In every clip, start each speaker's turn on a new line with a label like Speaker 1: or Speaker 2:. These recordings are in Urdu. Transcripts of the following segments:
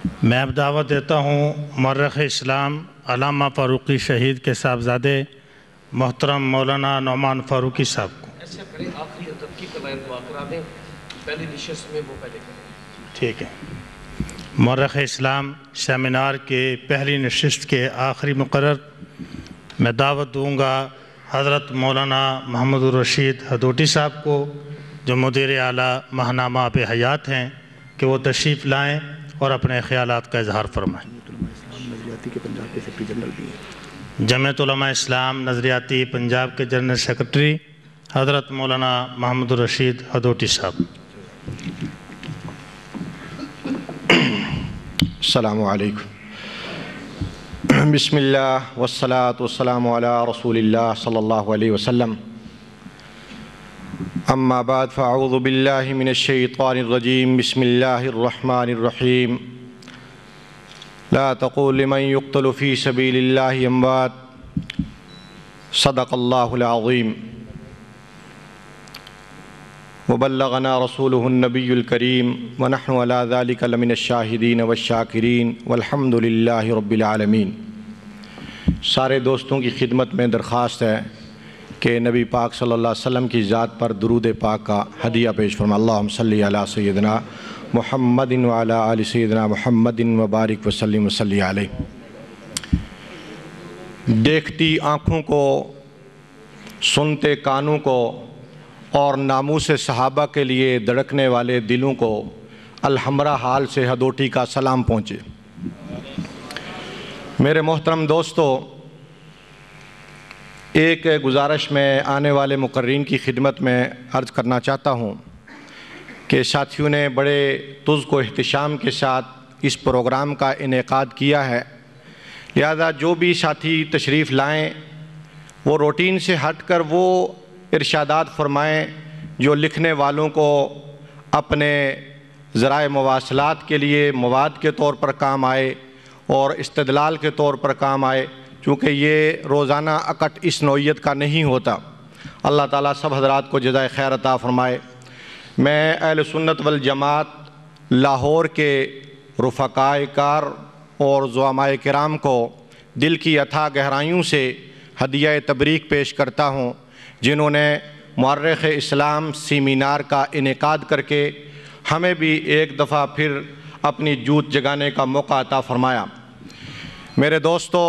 Speaker 1: میں اب دعوت دیتا ہوں مورخ اسلام علامہ فاروقی شہید کے صاحبزادے محترم مولانا نعمان فاروقی صاحب کو۔
Speaker 2: ایسے کریں آخری ادب کی قلائم دعا کرا دیں، پہلی نشست میں وہ پہلے کریں۔
Speaker 1: ٹھیک ہے۔ مورخ اسلام سیمینار کے پہلی نشست کے آخری مقرر میں دعوت دوں گا حضرت مولانا محمد الرشید حدوٹی صاحب کو، جو مدیر اعلیٰ ماہنامہ آب حیات ہیں، کہ وہ تشریف لائیں اور اپنے خیالات کا اظہار فرمائیں۔ جمعیت علماء اسلام نظریاتی پنجاب کے جنرل سیکرٹری حضرت مولانا محمد الرشید حدوٹی صاحب۔
Speaker 3: السلام علیکم۔ بسم اللہ والصلاة والسلام علی رسول اللہ صلی اللہ علیہ وسلم۔ اما بعد فاعوذ باللہ من الشیطان الرجیم، بسم اللہ الرحمن الرحیم۔ لا تقول لمن يقتل في سبيل الله اموات، صدق اللہ العظیم۔ وبلغنا رسوله النبی الکریم ونحن على ذلك لمن الشاہدین والشاکرین والحمد للہ رب العالمین۔ سارے دوستوں کی خدمت میں درخواست ہے کہ نبی پاک صلی اللہ علیہ وسلم کی ذات پر درود پاک کا ہدیہ پیش فرما۔ اللہم صلی علی سیدنا محمد وعلی آل سیدنا محمد وبارک وسلم وصلی علیہ۔ دیکھتی آنکھوں کو، سنتے کانوں کو اور ناموس صحابہ کے لیے دھڑکنے والے دلوں کو الحمرا حال سے حدوٹی کا سلام پہنچے۔ میرے محترم دوستو، ایک گزارش میں آنے والے مقررین کی خدمت میں عرض کرنا چاہتا ہوں کہ ساتھیوں نے بڑے تزک و احتشام کے ساتھ اس پروگرام کا انعقاد کیا ہے، لہذا جو بھی ساتھی تشریف لائیں وہ روٹین سے ہٹ کر وہ ارشادات فرمائیں جو لکھنے والوں کو اپنے ذرائع مواصلات کے لیے مواد کے طور پر کام آئے اور استدلال کے طور پر کام آئے، چونکہ یہ روزانہ اکٹ اس نوعیت کا نہیں ہوتا۔ اللہ تعالیٰ سب حضرات کو جزائے خیر عطا فرمائے۔ میں اہل سنت والجماعت لاہور کے رفقائے کار اور زعمائے کرام کو دل کی اتھاہ گہرائیوں سے ہدیہ تبریک پیش کرتا ہوں، جنہوں نے مورخ اسلام سیمینار کا انعقاد کر کے ہمیں بھی ایک دفعہ پھر اپنی جوت جگانے کا موقع عطا فرمایا۔ میرے دوستو،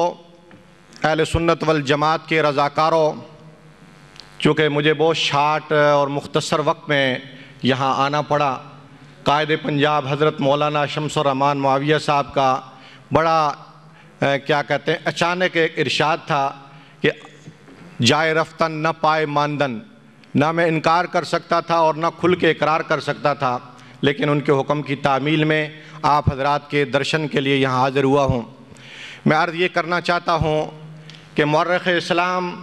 Speaker 3: اہل سنت والجماعت کے رضاکاروں، چونکہ مجھے بہت شارٹ اور مختصر وقت میں یہاں آنا پڑا، قائد پنجاب حضرت مولانا شمس الرحمان معاویہ صاحب کا بڑا اچانک ایک ارشاد تھا کہ جائے رفتن نہ پائے ماندن، نہ میں انکار کر سکتا تھا اور نہ کھل کے اقرار کر سکتا تھا، لیکن ان کے حکم کی تعمیل میں آپ حضرات کے درشن کے لیے یہاں حاضر ہوا ہوں۔ میں عرض یہ کرنا چاہتا ہوں کہ مورخ اسلام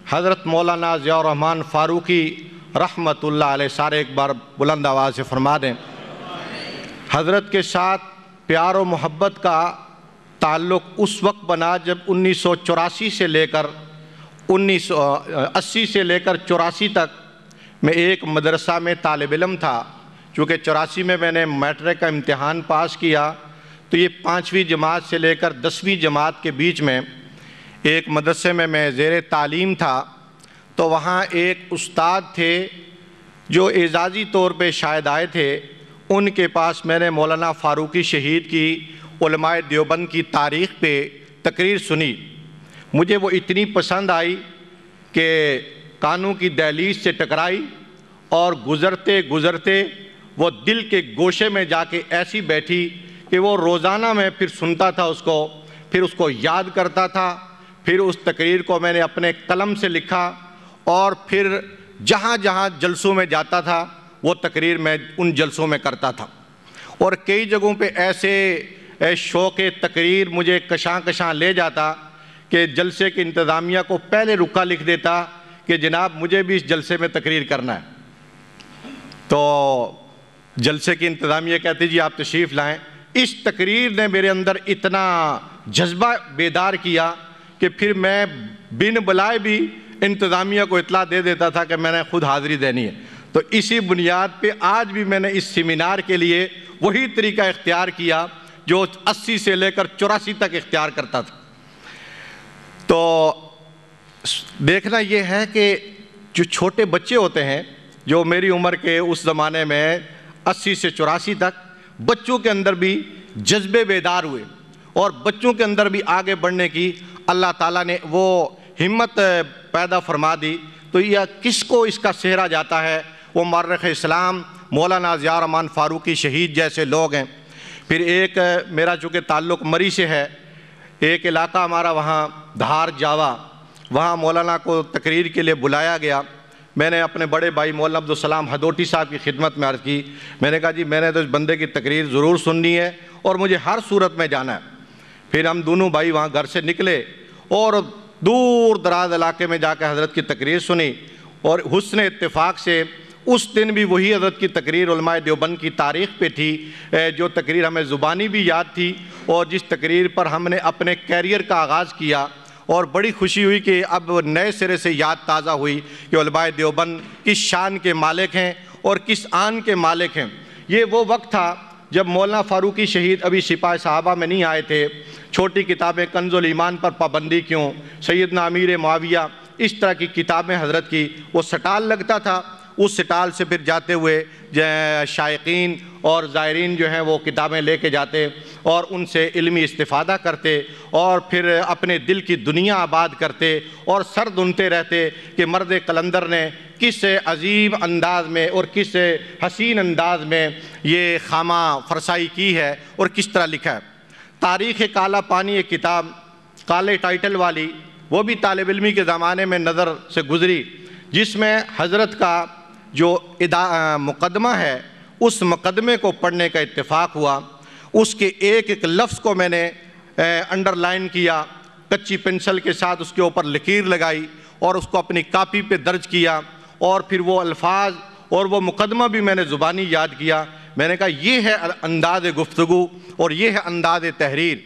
Speaker 3: حضرت مولانا ضیاء الرحمن فاروقی رحمت اللہ علیہ، سارے ایک بار بلند آواز سے فرما دیں۔ حضرت کے ساتھ پیار و محبت کا تعلق اس وقت بنا جب 1984 سے لے کر 1980 سے لے کر 84 تک میں ایک مدرسہ میں طالب علم تھا۔ چونکہ 84 میں نے میٹرک کا امتحان پاس کیا، تو یہ 5ویں جماعت سے لے کر 10ویں جماعت کے بیچ میں ایک مدرسے میں زیر تعلیم تھا۔ تو وہاں ایک استاد تھے جو اعزازی طور پہ شاید آئے تھے، ان کے پاس میں نے مولانا فاروقی شہید کی علماء دیوبند کی تاریخ پہ تقریر سنی۔ مجھے وہ اتنی پسند آئی کہ کانوں کی دہلیز سے ٹکرائی اور گزرتے گزرتے وہ دل کے گوشے میں جا کے ایسی بیٹھی کہ وہ روزانہ میں پھر سنتا تھا اس کو، پھر اس کو یاد کرتا تھا، پھر اس تقریر کو میں نے اپنے قلم سے لکھا اور پھر جہاں جہاں جلسوں میں جاتا تھا وہ تقریر میں ان جلسوں میں کرتا تھا۔ اور کئی جگہوں پہ ایسے شوق تقریر مجھے کشاں کشاں لے جاتا کہ جلسے کی انتظامیہ کو پہلے رکا لکھ دیتا کہ جناب مجھے بھی اس جلسے میں تقریر کرنا ہے۔ تو جلسے کی انتظامیہ کہتے جی آپ تشریف لائیں۔ اس تقریر نے میرے اندر اتنا جذبہ بیدار کیا کہ پھر میں بن بلائے بھی انتظامیہ کو اطلاع دے دیتا تھا کہ میں نے خود حاضری دینی ہے۔ تو اسی بنیاد پہ آج بھی میں نے اس سیمینار کے لیے وہی طریقہ اختیار کیا جو 80 سے لے کر 84 تک اختیار کرتا تھا۔ تو دیکھنا یہ ہے کہ جو چھوٹے بچے ہوتے ہیں، جو میری عمر کے اس زمانے میں 80 سے 84 تک، بچوں کے اندر بھی جذبے بیدار ہوئے اور بچوں کے اندر بھی آگے بڑھنے کی اللہ تعالیٰ نے وہ ہمت پیدا فرما دی۔ تو یہ کس کو اس کا سہرا جاتا ہے؟ وہ مورخ اسلام مولانا ضیاء الرحمن فاروقی شہید جیسے لوگ ہیں۔ پھر ایک میرا چونکہ تعلق مری سے ہے، ایک علاقہ ہمارا وہاں دھار جاوا، وہاں مولانا کو تقریر کے لیے بلایا گیا۔ میں نے اپنے بڑے بھائی مولانا عبدالسلام ہدوٹی صاحب کی خدمت میں عرض کی، میں نے کہا جی میں نے تو اس بندے کی تقریر ضرور سننی ہے اور مجھے ہر صورت میں جانا ہے۔ پھر ہم دونوں بھائی وہاں گھر سے نکلے اور دور دراز علاقے میں جا کے حضرت کی تقریر سنی، اور حسن اتفاق سے اس دن بھی وہی حضرت کی تقریر علماء دیوبند کی تاریخ پہ تھی، جو تقریر ہمیں زبانی بھی یاد تھی اور جس تقریر پر ہم نے اپنے کیریئر کا آغاز کیا، اور بڑی خوشی ہوئی کہ اب نئے سرے سے یاد تازہ ہوئی کہ علماء دیوبند کس شان کے مالک ہیں اور کس آن کے مالک ہیں۔ یہ وہ وقت تھا جب مولانا فاروقی شہید ابھی سپاہ صحابہ میں نہیں آئے تھے۔ چھوٹی کتابیں کنز الایمان پر پابندی کیوں، سیدنا امیر معاویہ، اس طرح کی کتابیں حضرت کی، وہ سٹال لگتا تھا، اس سٹال سے پھر جاتے ہوئے شائقین اور زائرین جو ہیں وہ کتابیں لے کے جاتے اور ان سے علمی استفادہ کرتے اور پھر اپنے دل کی دنیا آباد کرتے اور سر دھنتے رہتے کہ مرد قلندر نے کس عظیم انداز میں اور کس حسین انداز میں یہ خامہ فرسائی کی ہے اور کس طرح لکھا ہے۔ تاریخ کالا پانی ایک کتاب کالے ٹائٹل والی، وہ بھی طالب علمی کے زمانے میں نظر سے گزری، جس میں حضرت کا جو مقدمہ ہے اس مقدمے کو پڑھنے کا اتفاق ہوا۔ اس کے ایک ایک لفظ کو میں نے انڈر لائن کیا، کچی پنسل کے ساتھ اس کے اوپر لکیر لگائی اور اس کو اپنی کاپی پہ درج کیا، اور پھر وہ الفاظ اور وہ مقدمہ بھی میں نے زبانی یاد کیا۔ میں نے کہا یہ ہے انداز گفتگو اور یہ ہے انداز تحریر،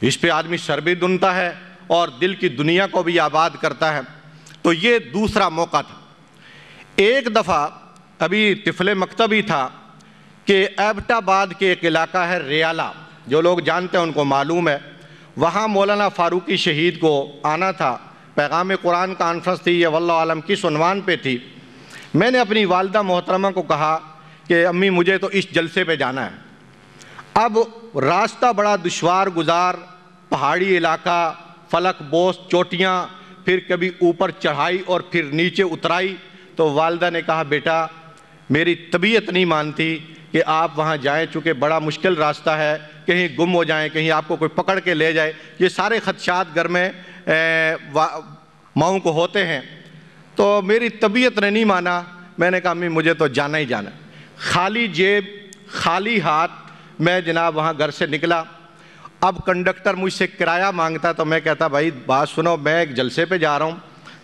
Speaker 3: اس پہ آدمی سر بھی دھنتا ہے اور دل کی دنیا کو بھی آباد کرتا ہے۔ تو یہ دوسرا موقع تھا۔ ایک دفعہ ابھی طفل مکتب ہی تھا کہ ایبٹ آباد کے ایک علاقہ ہے ریالہ، جو لوگ جانتے ہیں ان کو معلوم ہے، وہاں مولانا فاروقی شہید کو آنا تھا۔ پیغام قرآن کانفرنس تھی، یہ واللہ عالم کس عنوان پہ تھی۔ میں نے اپنی والدہ محترمہ کو کہا کہ امی مجھے تو اس جلسے پہ جانا ہے۔ اب راستہ بڑا دشوار گزار، پہاڑی علاقہ، فلک بوس، چوٹیاں، پھر کبھی اوپر چڑھائی اور پھر نیچے اترائی۔ تو والدہ نے کہا بیٹا میری طبیعت نہیں مانتی کہ آپ وہاں جائیں، چونکہ بڑا مشکل راستہ ہے، کہیں گم ہو جائیں، کہیں آپ کو کوئی پکڑ کے لے جائے، یہ سارے خدشات گھر میں ماؤں کو ہوتے ہیں۔ تو میری طبیعت نے نہیں مانا، میں نے کہا امی مجھے تو جانا ہی جانا۔ خالی جیب خالی ہاتھ میں جناب وہاں گھر سے نکلا۔ اب کنڈکٹر مجھ سے کرایہ مانگتا تو میں کہتا بھائی بات سنو، میں ایک جلسے پہ جا رہا ہوں،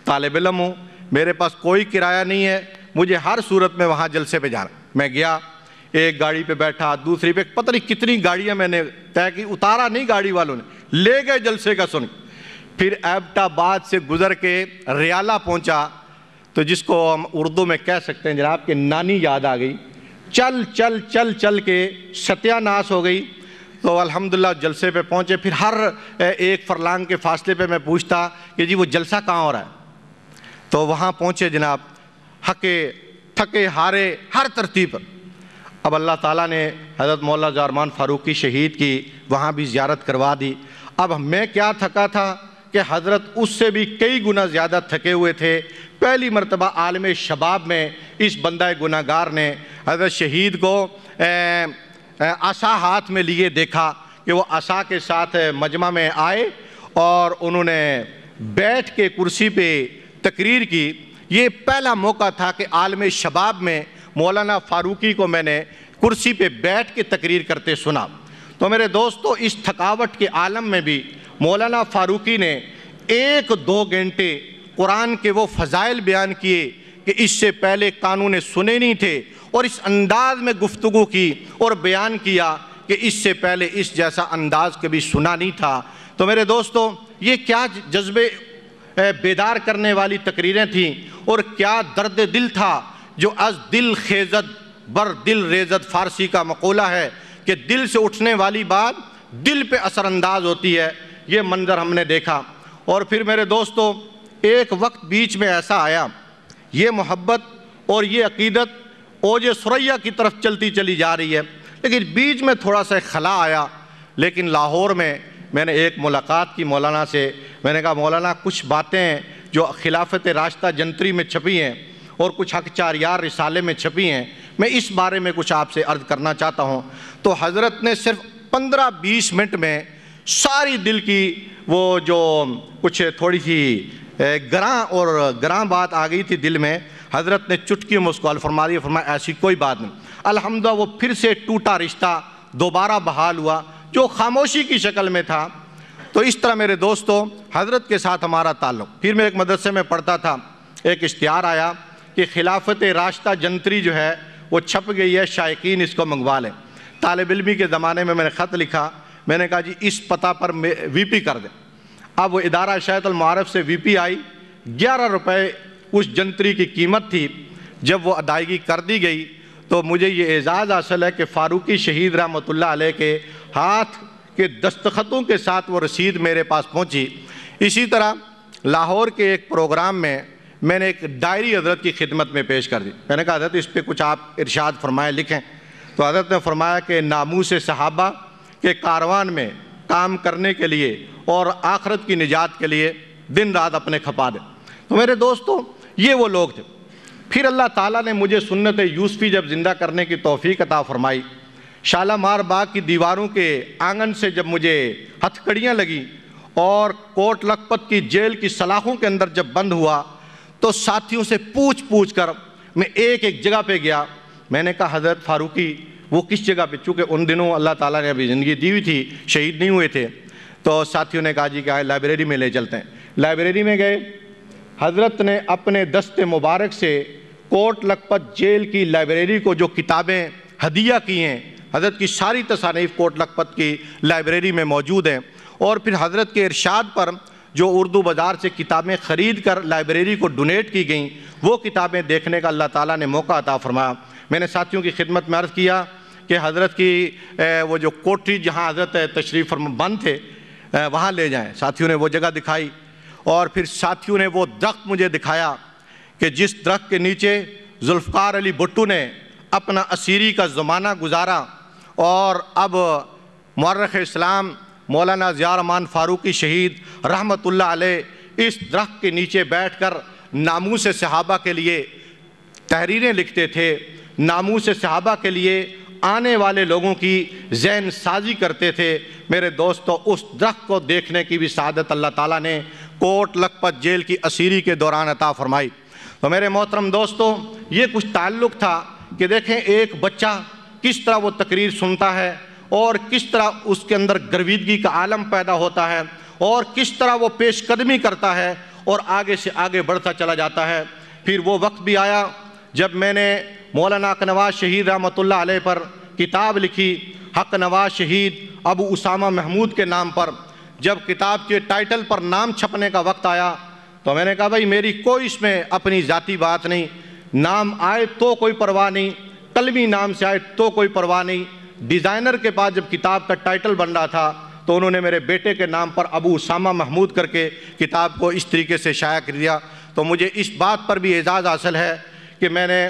Speaker 3: طالب علم ہوں، میرے پاس کوئی کرایہ نہیں ہے، مجھے ہر صورت میں وہاں جلسے پہ جانا۔ میں گیا، ایک گاڑی پہ بیٹھا، دوسری پہ، پتہ نہیں کتنی گاڑیاں میں نے طے کی، اتارا نہیں گاڑی والوں نے، لے گئے جلسے کا سن۔ پھر ایبٹ آباد سے گزر کے ریالہ پہنچا، تو جس کو ہم اردو میں کہہ سکتے ہیں جناب کہ نانی یاد آ گئی، چل چل چل چل کے ستیہ ناس ہو گئی۔ تو الحمدللہ جلسے پہ پہنچے، پھر ہر ایک فرلانگ کے فاصلے پہ میں پوچھتا کہ جی وہ جلسہ کہاں ہو رہا ہے۔ تو وہاں پہنچے جناب، ہکے تھکے ہارے ہر ترتیب پر۔ اب اللہ تعالیٰ نے حضرت مولانا ضیاء الرحمن فاروقی شہید کی وہاں بھی زیارت کروا دی۔ اب میں کیا تھکا تھا کہ حضرت اس سے بھی کئی گنا زیادہ تھکے ہوئے تھے۔ پہلی مرتبہ عالم شباب میں اس بندہ گناہگار نے حضرت شہید کو عصا ہاتھ میں لیے دیکھا کہ وہ عصا کے ساتھ مجمع میں آئے اور انہوں نے بیٹھ کے کرسی پہ تقریر کی۔ یہ پہلا موقع تھا کہ عالم شباب میں مولانا فاروقی کو میں نے کرسی پہ بیٹھ کے تقریر کرتے سنا۔ تو میرے دوستو اس تھکاوٹ کے عالم میں بھی مولانا فاروقی نے 1-2 گھنٹے قرآن کے وہ فضائل بیان کیے کہ اس سے پہلے کانوں نے سنے نہیں تھے، اور اس انداز میں گفتگو کی اور بیان کیا کہ اس سے پہلے اس جیسا انداز کبھی سنا نہیں تھا۔ تو میرے دوستو یہ کیا جذبے بیدار کرنے والی تقریریں تھیں، اور کیا درد دل تھا جو از دل خیزد بر دل ریزد فارسی کا مقولہ ہے کہ دل سے اٹھنے والی بات دل پہ اثر انداز ہوتی ہے۔ یہ منظر ہم نے دیکھا۔ اور پھر میرے دوستو ایک وقت بیچ میں ایسا آیا، یہ محبت اور یہ عقیدت اوج ثریا کی طرف چلتی چلی جا رہی ہے، لیکن بیچ میں تھوڑا سا خلا آیا۔ لیکن لاہور میں نے ایک ملاقات کی مولانا سے، میں نے کہا مولانا کچھ باتیں جو خلافت راشدہ جنتری میں چھپی ہیں اور کچھ حق چاریار رسالے میں چھپی ہیں، میں اس بارے میں کچھ آپ سے عرض کرنا چاہتا ہوں۔ تو حضرت نے صرف 15-20 منٹ میں ساری دل کی وہ جو کچھ تھوڑی سی گراں بات آ گئی تھی دل میں، حضرت نے چٹکی میں اس کو حل فرما دیا، فرمایا ایسی کوئی بات نہیں۔ الحمدللہ وہ پھر سے ٹوٹا رشتہ دوبارہ بحال ہوا جو خاموشی کی شکل میں تھا۔ تو اس طرح میرے دوستو حضرت کے ساتھ ہمارا تعلق۔ پھر میں ایک مدرسے میں پڑھتا تھا، ایک اشتہار آیا کہ خلافت راشدہ جنتری جو ہے وہ چھپ گئی ہے، شائقین اس کو منگوا لیں۔ طالب علمی کے زمانے میں نے خط لکھا، میں نے کہا جی اس پتہ پر وی پی کر دیں۔ اب وہ ادارہ اشاعت المعارف سے وی پی آئی، 11 روپے اس جنتری کی قیمت تھی۔ جب وہ ادائیگی کر دی گئی تو مجھے یہ اعزاز حاصل ہے کہ فاروقی شہید رحمۃ اللہ علیہ کے ہاتھ کے دستخطوں کے ساتھ وہ رسید میرے پاس پہنچی۔ اسی طرح لاہور کے ایک پروگرام میں نے ایک ڈائری حضرت کی خدمت میں پیش کر دی۔ میں نے کہا حضرت اس پہ کچھ آپ ارشاد فرمائیں، لکھیں۔ تو حضرت نے فرمایا کہ ناموس صحابہ کے کاروان میں کام کرنے کے لیے اور آخرت کی نجات کے لیے دن رات اپنے کھپا دیں۔ تو میرے دوستو یہ وہ لوگ تھے۔ پھر اللہ تعالیٰ نے مجھے سنت یوسفی جب زندہ کرنے کی توفیق عطا فرمائی، شالامار باغ کی دیواروں کے آنگن سے جب مجھے ہتھ کڑیاں لگیں اور کوٹ لکھپت کی جیل کی سلاخوں کے اندر جب بند ہوا تو ساتھیوں سے پوچھ کر میں ایک جگہ پہ گیا۔ میں نے کہا حضرت فاروقی وہ کس جگہ پہ، چونکہ ان دنوں اللہ تعالیٰ نے ابھی زندگی دی ہوئی تھی، شہید نہیں ہوئے تھے۔ تو ساتھیوں نے کہا جی کہ لائبریری میں لے چلتے ہیں۔ لائبریری میں گئے، حضرت نے اپنے دست مبارک سے کوٹ لکھپت جیل کی لائبریری کو جو کتابیں ہدیہ کی ہیں، حضرت کی ساری تصانیف کوٹ لکھپت کی لائبریری میں موجود ہیں۔ اور پھر حضرت کے ارشاد پر جو اردو بازار سے کتابیں خرید کر لائبریری کو ڈونیٹ کی گئیں، وہ کتابیں دیکھنے کا اللہ تعالیٰ نے موقع عطا فرمایا۔ میں نے ساتھیوں کی خدمت میں عرض کیا کہ حضرت کی وہ جو کوٹری جہاں حضرت تشریف فرما بند تھے وہاں لے جائیں۔ ساتھیوں نے وہ جگہ دکھائی اور پھر ساتھیوں نے وہ درخت مجھے دکھایا کہ جس درخت کے نیچے ذوالفقار علی بھٹو نے اپنا اسیری کا زمانہ گزارا، اور اب مورخ اسلام مولانا ضیاء الرحمن فاروقی شہید رحمۃ اللہ علیہ اس درخت کے نیچے بیٹھ کر ناموس صحابہ کے لیے تحریریں لکھتے تھے، ناموس صحابہ کے لیے آنے والے لوگوں کی ذہن سازی کرتے تھے۔ میرے دوستو اس درخت کو دیکھنے کی بھی سعادت اللہ تعالیٰ نے کوٹ لکھپت جیل کی اسیری کے دوران عطا فرمائی۔ تو میرے محترم دوستو یہ کچھ تعلق تھا کہ دیکھیں ایک بچہ کس طرح وہ تقریر سنتا ہے اور کس طرح اس کے اندر گرویدگی کا عالم پیدا ہوتا ہے اور کس طرح وہ پیش قدمی کرتا ہے اور آگے سے آگے بڑھتا چلا جاتا ہے۔ پھر وہ وقت بھی آیا جب میں نے مولانا حق نواز شہید رحمۃ اللہ علیہ پر کتاب لکھی، حق نواز شہید ابو اسامہ محمود کے نام پر۔ جب کتاب کے ٹائٹل پر نام چھپنے کا وقت آیا تو میں نے کہا بھائی میری کوئی اس میں اپنی ذاتی بات نہیں، نام آئے تو کوئی پرواہ نہیں، قلمی نام سے آئے تو کوئی پرواہ نہیں۔ ڈیزائنر کے پاس جب کتاب کا ٹائٹل بن رہا تھا تو انہوں نے میرے بیٹے کے نام پر ابو اسامہ محمود کر کے کتاب کو اس طریقے سے شائع کر دیا۔ تو مجھے اس بات پر بھی اعزاز حاصل ہے کہ میں نے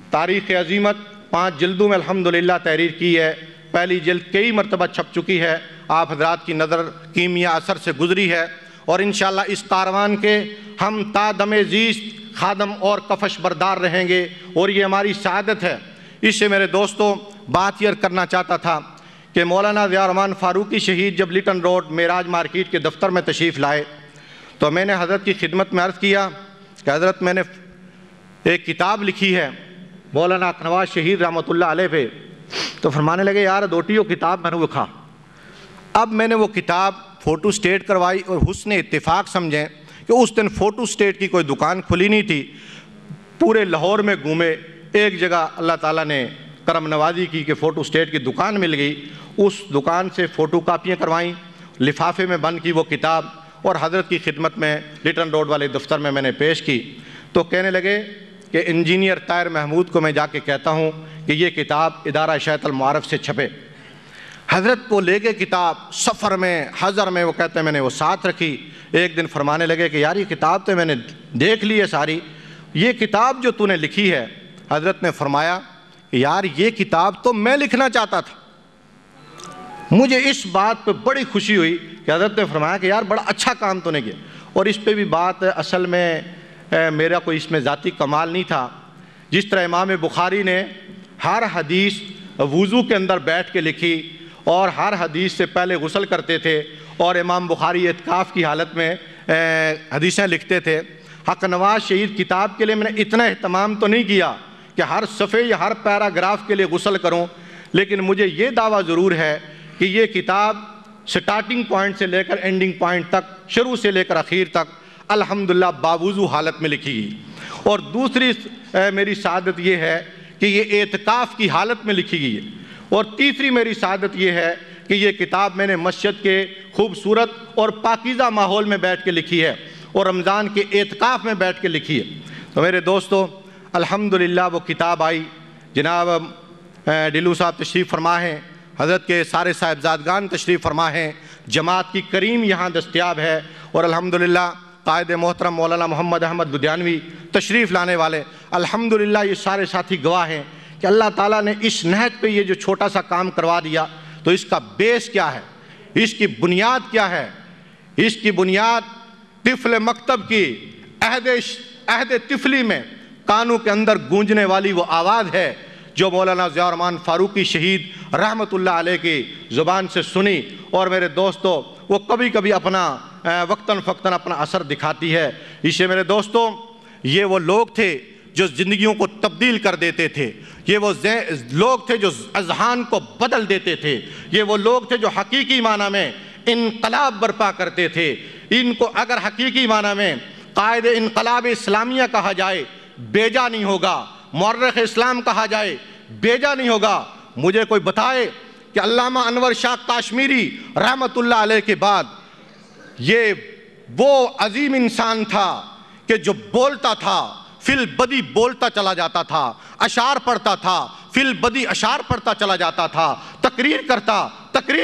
Speaker 3: تاریخ عظیمت 5 جلدوں میں الحمدللہ تحریر کی ہے۔ پہلی جلد کئی مرتبہ چھپ چکی ہے، آپ حضرات کی نظر کیمیا اثر سے گزری ہے، اور انشاءاللہ اس کاروان کے ہم تا دم زیست خادم اور کفش بردار رہیں گے، اور یہ ہماری سعادت ہے۔ اس سے میرے دوستوں بات یہ کرنا چاہتا تھا کہ مولانا ضیاء الرحمن فاروقی شہید جب لیٹن روڈ معراج مارکیٹ کے دفتر میں تشریف لائے تو میں نے حضرت کی خدمت میں عرض کیا کہ حضرت میں نے ایک کتاب لکھی ہے مولانا حق نواز شہید رحمۃ اللہ علیہ پہ۔ تو فرمانے لگے یار دوٹیو کتاب میں نے وہ کھا۔ اب میں نے وہ کتاب فوٹو سٹیٹ کروائی، اور حسن اتفاق سمجھیں کہ اس دن فوٹو سٹیٹ کی کوئی دکان کھلی نہیں تھی۔ پورے لاہور میں گھومے، ایک جگہ اللہ تعالیٰ نے کرم نوازی کی کہ فوٹو سٹیٹ کی دکان مل گئی، اس دکان سے فوٹو کاپیاں کروائیں، لفافے میں بند کی وہ کتاب، اور حضرت کی خدمت میں لیٹن روڈ والے دفتر میں نے پیش کی۔ تو کہنے لگے کہ انجینئر طاہر محمود کو میں جا کے کہتا ہوں کہ یہ کتاب ادارہ اشاعت المعارف سے چھپے۔ حضرت کو لے گئے کتاب سفر میں حضر میں، وہ کہتے ہیں میں نے وہ ساتھ رکھی۔ ایک دن فرمانے لگے کہ یار یہ کتاب تو میں نے دیکھ لی ہے ساری، یہ کتاب جو تو نے لکھی ہے، حضرت نے فرمایا کہ یار یہ کتاب تو میں لکھنا چاہتا تھا۔ مجھے اس بات پہ بڑی خوشی ہوئی کہ حضرت نے فرمایا کہ یار بڑا اچھا کام تو نے کیا۔ اور اس پہ بھی بات اصل میں میرا کوئی اس میں ذاتی کمال نہیں تھا۔ جس طرح امام بخاری نے ہر حدیث وضو کے اندر بیٹھ کے لکھی اور ہر حدیث سے پہلے غسل کرتے تھے، اور امام بخاری اعتکاف کی حالت میں حدیثیں لکھتے تھے، حق نواز شہید کتاب کے لیے میں نے اتنا اہتمام تو نہیں کیا کہ ہر صفحے یا ہر پیراگراف کے لیے غسل کروں، لیکن مجھے یہ دعویٰ ضرور ہے کہ یہ کتاب سٹارٹنگ پوائنٹ سے لے کر اینڈنگ پوائنٹ تک، شروع سے لے کر اخیر تک الحمدللہ باوضو حالت میں لکھی گئی۔ اور دوسری میری سعادت یہ ہے کہ یہ اعتکاف کی حالت میں لکھی گئی ہے۔ اور تیسری میری سعادت یہ ہے کہ یہ کتاب میں نے مسجد کے خوبصورت اور پاکیزہ ماحول میں بیٹھ کے لکھی ہے اور رمضان کے اعتکاف میں بیٹھ کے لکھی ہے۔ تو میرے دوستو الحمدللہ وہ کتاب آئی، جناب ڈلو صاحب تشریف فرما ہیں، حضرت کے سارے صاحبزادگان تشریف فرما ہیں، جماعت کی کریم یہاں دستیاب ہے، اور الحمدللہ قائد محترم مولانا محمد احمد بدیانوی تشریف لانے والے، الحمدللہ یہ سارے ساتھی گواہ ہیں کہ اللہ تعالیٰ نے اس نہج پہ یہ جو چھوٹا سا کام کروا دیا، تو اس کا بیس کیا ہے، اس کی بنیاد کیا ہے؟ اس کی بنیاد طفل مکتب کی عہد طفلی میں کانوں کے اندر گونجنے والی وہ آواز ہے جو مولانا ضیاء الرحمن فاروقی شہید رحمت اللہ علیہ کی زبان سے سنی، اور میرے دوستو وہ کبھی کبھی اپنا وقتاً فقتاً اپنا اثر دکھاتی ہے۔ اسے میرے دوستو یہ وہ لوگ تھے جو زندگیوں کو تبدیل کر دیتے تھے، یہ وہ لوگ تھے جو اذہان کو بدل دیتے تھے، یہ وہ لوگ تھے جو حقیقی معنی میں انقلاب برپا کرتے تھے۔ ان کو اگر حقیقی معنی میں قائد انقلاب اسلامیہ کہا جائے بیجا نہیں ہوگا، مورخ اسلام کہا جائے بیجا نہیں ہوگا۔ مجھے کوئی بتائے کہ علامہ انور شاہ کاشمیری رحمت اللہ علیہ کے بعد یہ وہ عظیم انسان تھا کہ جو بولتا تھا فی البدی بولتا چلا جاتا تھا، اشعار پڑھتا تھا فی البدی اشعار پڑھتا چلا جاتا تھا، تقریر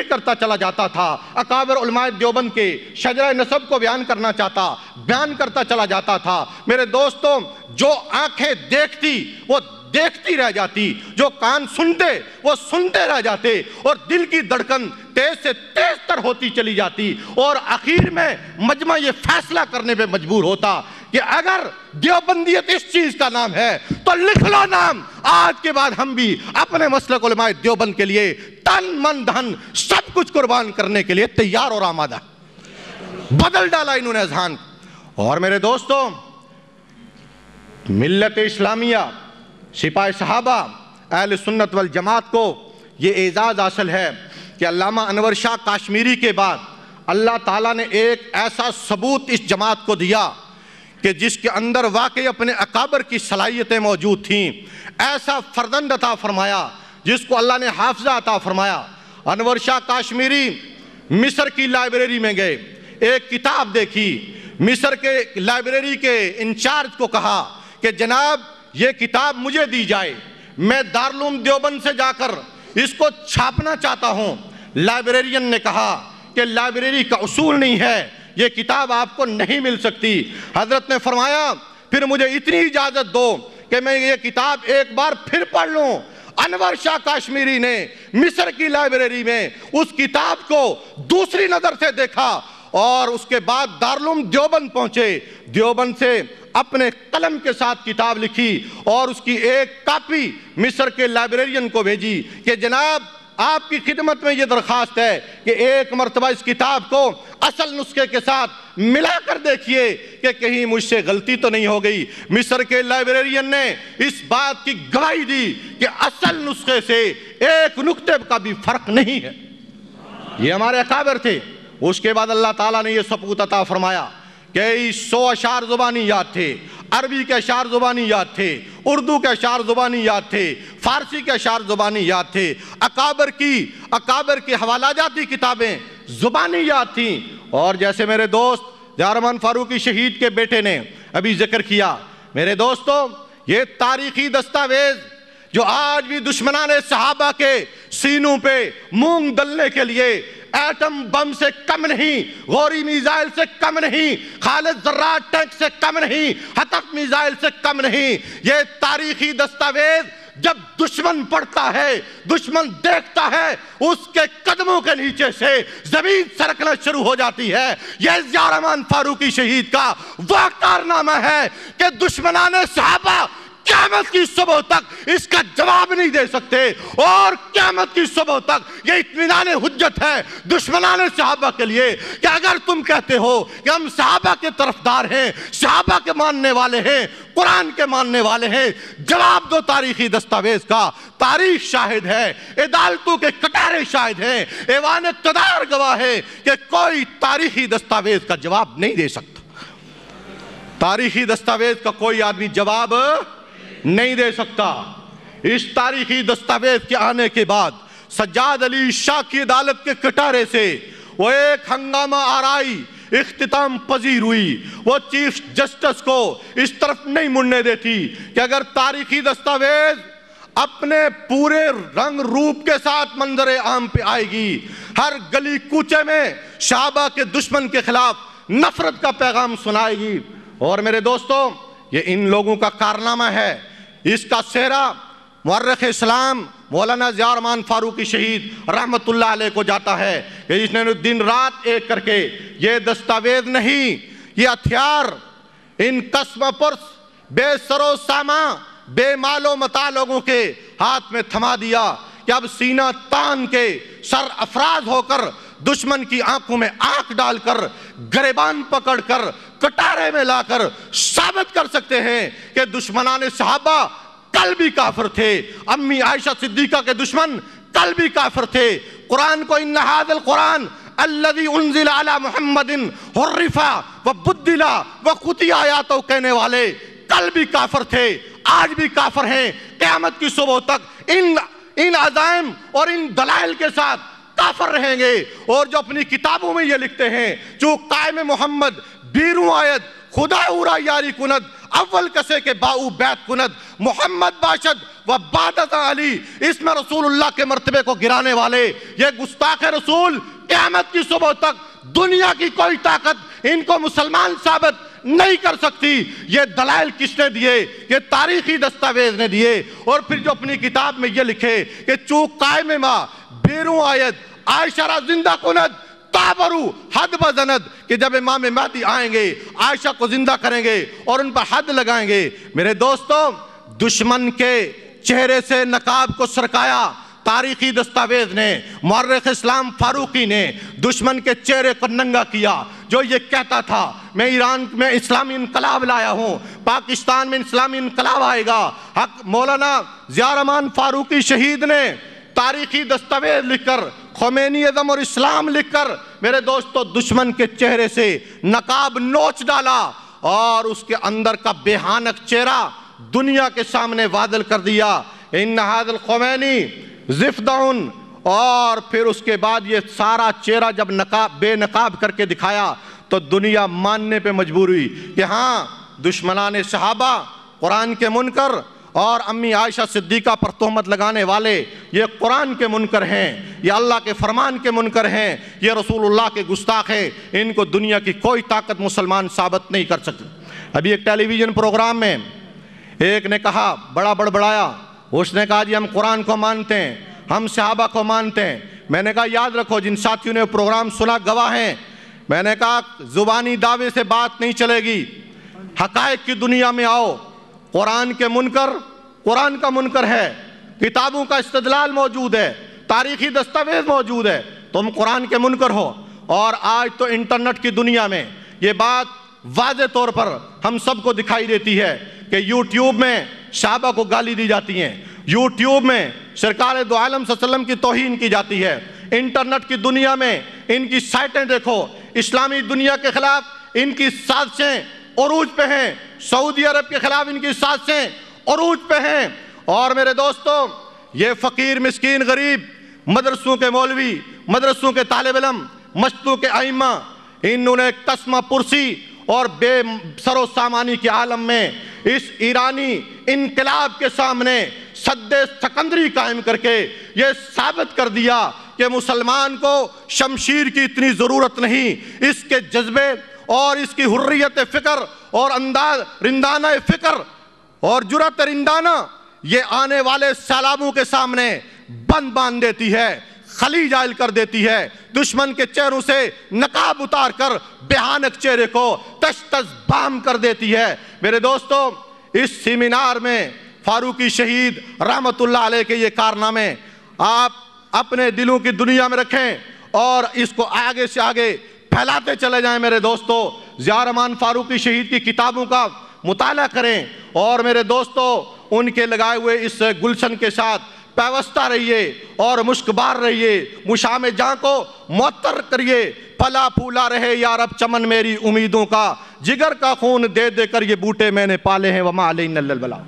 Speaker 3: کرتا چلا جاتا تھا، اکابر علماء دیوبند کے شجرہ نسب کو بیان کرنا چاہتا، بیان کرتا چلا جاتا تھا۔ میرے دوستوں جو آنکھیں دیکھتی وہ دیکھتی رہ جاتی، جو کان سنتے وہ سنتے رہ جاتے، اور دل کی دھڑکن تیز سے تیز تر ہوتی چلی جاتی، اور آخر میں مجمع یہ فیصلہ کرنے پہ مجبور ہوتا کہ اگر دیوبندیت اس چیز کا نام ہے تو لکھ لو نام، آج کے بعد ہم بھی اپنے مسلک علماء دیوبند کے لیے تن من دھن سب کچھ قربان کرنے کے لیے تیار اور آمادہ۔ بدل ڈالا انہوں نے اذہان۔ اور میرے دوستوں ملت اسلامیہ، سپاہ صحابہ، اہل سنت والجماعت کو یہ اعزاز حاصل ہے کہ علامہ انور شاہ کاشمیری کے بعد اللہ تعالیٰ نے ایک ایسا ثبوت اس جماعت کو دیا کہ جس کے اندر واقعی اپنے اکابر کی صلاحیتیں موجود تھیں، ایسا فرزند عطا فرمایا جس کو اللہ نے حافظہ عطا فرمایا۔ انور شاہ کاشمیری مصر کی لائبریری میں گئے، ایک کتاب دیکھی، مصر کے لائبریری کے انچارج کو کہا کہ جناب یہ کتاب مجھے دی جائے، میں دارالعلوم دیوبند سے جا کر اس کو چھاپنا چاہتا ہوں۔ لائبریرین نے کہا کہ لائبریری کا اصول نہیں ہے، یہ کتاب آپ کو نہیں مل سکتی۔ حضرت نے فرمایا پھر مجھے اتنی اجازت دو کہ میں یہ کتاب ایک بار پھر پڑھ لوں۔ انور شاہ کاشمیری نے مصر کی لائبریری میں اس کتاب کو دوسری نظر سے دیکھا، اور اس کے بعد دارالعلوم دیوبند پہنچے، دیوبند سے اپنے قلم کے ساتھ کتاب لکھی اور اس کی ایک کاپی مصر کے لائبریرین کو بھیجی کہ جناب آپ کی خدمت میں یہ درخواست ہے کہ ایک مرتبہ اس کتاب کو اصل نسخے کے ساتھ ملا کر دیکھیے کہ کہیں مجھ سے غلطی تو نہیں ہو گئی۔ مصر کے لائبریرین نے اس بات کی گواہی دی کہ اصل نسخے سے ایک نقطے کا بھی فرق نہیں ہے۔ یہ ہمارے اکابر تھے۔ اس کے بعد اللہ تعالیٰ نے یہ ثبوت عطا فرمایا کہ 100 اشعار زبانی یاد تھے، عربی کے اشعار زبانی یاد تھے، اردو کے اشعار زبانی یاد تھے، فارسی کے اشعار زبانی یاد تھے، اکابر کی حوالہ جاتی کتابیں زبانی یاد تھیں۔ اور جیسے میرے دوست ضیاء الرحمن فاروقی شہید کے بیٹے نے ابھی ذکر کیا، میرے دوستو یہ تاریخی دستاویز جو آج بھی دشمنان صحابہ کے سینوں پہ مونگ دلنے کے لیے ایٹم بم سے کم نہیں، غوری میزائل سے کم نہیں، خالد ذرات ٹینک سے کم نہیں، ہتف میزائل سے کم نہیں، یہ تاریخی دستاویز جب دشمن پڑھتا ہے، دشمن دیکھتا ہے، اس کے قدموں کے نیچے سے زمین سرکنا شروع ہو جاتی ہے۔ یہ ضیاء الرحمن فاروقی شہید کا وہ کارنامہ ہے کہ دشمنان صحابہ قیامت کی صبح تک اس کا جواب نہیں دے سکتے، اور قیامت کی صبح تک یہ اطمینان حجت ہے دشمنان صحابہ کے لیے کہ اگر تم کہتے ہو کہ ہم صحابہ کے طرفدار ہیں، صحابہ کے ماننے والے ہیں، قرآن کے ماننے والے ہیں، جواب دو تاریخی دستاویز کا۔ تاریخ شاہد ہے، عدالتوں کے کٹارے شاہد ہیں، ایوان اقتدار گواہ ہے کہ کوئی تاریخی دستاویز کا جواب نہیں دے سکتا۔ تاریخی دستاویز کا کوئی آدمی جواب نہیں دے سکتا۔ اس تاریخی دستاویز کے آنے کے بعد سجاد علی شاہ کی عدالت کے کٹارے سے وہ ایک ہنگامہ آرائی اختتام پذیر ہوئی۔ وہ چیف جسٹس کو اس طرف نہیں مڑنے دیتی کہ اگر تاریخی دستاویز اپنے پورے رنگ روپ کے ساتھ منظر عام پہ آئے گی، ہر گلی کوچے میں صحابہ کے دشمن کے خلاف نفرت کا پیغام سنائے گی۔ اور میرے دوستوں، یہ ان لوگوں کا کارنامہ ہے۔ اس کا سہرا مورخ اسلام مولانا ضیاء الرحمن فاروقی شہید رحمت اللہ علیہ کو جاتا ہے کہ جس نے دن رات ایک کر کے یہ دستاویز نہیں، یہ ہتھیار ان قسم پرس بے سر و سامان بے مال و متاع لوگوں کے ہاتھ میں تھما دیا کہ اب سینہ تان کے سر افراز ہو کر دشمن کی آنکھوں میں آنکھ ڈال کر گریبان پکڑ کر کٹارے میں لا کر ثابت کر سکتے ہیں کہ دشمنان صحابہ کل بھی کافر تھے۔ امی عائشہ صدیقہ کے دشمن کل بھی کافر تھے۔ قرآن کو ان ھذا القرآن الذی انزل علی محمد حرف وبدل وقطع آیاتہ کہنے والے کل بھی کافر تھے، آج بھی کافر ہیں، قیامت کی صبح تک ان عزائم اور ان دلائل کے ساتھ کافر رہیں گے۔ اور جو اپنی کتابوں میں یہ لکھتے ہیں جو قائم محمد بیروں آیت خدا اورا یاری کند اول کسے کے باؤ بیت کند محمد باشد و بعدت علی، اس میں رسول اللہ کے مرتبے کو گرانے والے یہ گستاخ رسول قیامت کی صبح تک دنیا کی کوئی طاقت ان کو مسلمان ثابت نہیں کر سکتی۔ یہ دلائل کس نے دیے؟ یہ تاریخی دستاویز نے دیے۔ اور پھر جو اپنی کتاب میں یہ لکھے کہ چوک قائم ماں بیروں آیت عائشہ را زندہ کند تابرو حد بزند، کہ جب امام مہدی آئیں گے عائشہ کو زندہ کریں گے اور ان پر حد لگائیں گے۔ میرے دوستوں، دشمن کے چہرے سے نقاب کو سرکایا تاریخی دستاویز نے، مورخ اسلام فاروقی نے دشمن کے چہرے کو ننگا کیا جو یہ کہتا تھا میں ایران میں اسلامی انقلاب لایا ہوں، پاکستان میں اسلامی انقلاب آئے گا۔ حق مولانا ضیاء الرحمن فاروقی شہید نے تاریخی دستاویز لکھ کر، خمینی ازم اور اسلام لکھ کر میرے دوستو دشمن کے چہرے سے نقاب نوچ ڈالا اور اس کے اندر کا بےحانک چہرہ دنیا کے سامنے واضح کر دیا۔ ان ھذا الخمینی زفدعن، اور پھر اس کے بعد یہ سارا چہرہ جب بے نقاب کر کے دکھایا تو دنیا ماننے پہ مجبور ہوئی کہ ہاں دشمنان صحابہ، قرآن کے منکر اور امی عائشہ صدیقہ پر تہمت لگانے والے یہ قرآن کے منکر ہیں، یہ اللہ کے فرمان کے منکر ہیں، یہ رسول اللہ کے گستاخ ہیں، ان کو دنیا کی کوئی طاقت مسلمان ثابت نہیں کر سکتی۔ ابھی ایک ٹیلی ویژن پروگرام میں ایک نے کہا، بڑا بڑبڑایا، اس نے کہا جی ہم قرآن کو مانتے ہیں، ہم صحابہ کو مانتے ہیں۔ میں نے کہا یاد رکھو، جن ساتھیوں نے پروگرام سنا گواہ ہیں، میں نے کہا زبانی دعوے سے بات نہیں چلے گی، حقائق کی دنیا میں آؤ۔ قرآن کے منکر قرآن کا منکر ہے، کتابوں کا استدلال موجود ہے، تاریخی دستاویز موجود ہے، تم قرآن کے منکر ہو۔ اور آج تو انٹرنیٹ کی دنیا میں یہ بات واضح طور پر ہم سب کو دکھائی دیتی ہے کہ یوٹیوب میں صحابہ کو گالی دی جاتی ہیں، یوٹیوب میں سرکار دو عالم صلی اللہ علیہ وسلم کی توہین کی جاتی ہے۔ انٹرنیٹ کی دنیا میں ان کی سائٹیں دیکھو، اسلامی دنیا کے خلاف ان کی سازشیں عروج پہ ہیں، سعودی عرب کے خلاف ان کی سازشیں عروج پہ ہیں۔ اور میرے دوستو، یہ فقیر مسکین غریب مدرسوں کے مولوی، مدرسوں کے طالب علم، مسجدوں کے ائمہ، انہوں نے قسمہ پرسی اور بے سر و سامانی کے عالم میں اس ایرانی انقلاب کے سامنے سد سکندری قائم کر کے یہ ثابت کر دیا کہ مسلمان کو شمشیر کی اتنی ضرورت نہیں، اس کے جذبے اور اس کی حریت فکر اور انداز رندانہ فکر اور جرأت رندانہ یہ آنے والے سیلابوں کے سامنے بند باندھ دیتی ہے، خلی جائل کر دیتی ہے، دشمن کے چہروں سے نقاب اتار کر بھیانک چہرے کو تش تش بام کر دیتی ہے۔ میرے دوستو، اس سیمینار میں فاروقی شہید رحمت اللہ علیہ کے یہ کارنامے آپ اپنے دلوں کی دنیا میں رکھیں اور اس کو آگے سے آگے پھیلاتے چلے جائیں۔ میرے دوستو، ضیاء الرحمن فاروقی شہید کی کتابوں کا مطالعہ کریں اور میرے دوستو ان کے لگائے ہوئے اس گلشن کے ساتھ پیوستہ رہیے اور مشکبار رہیے، مشام جاں کو معطر کریے، پھلا پھولا رہے یا رب چمن میری امیدوں کا، جگر کا خون دے دے کر یہ بوٹے میں نے پالے ہیں وما علینا الا البلاغ۔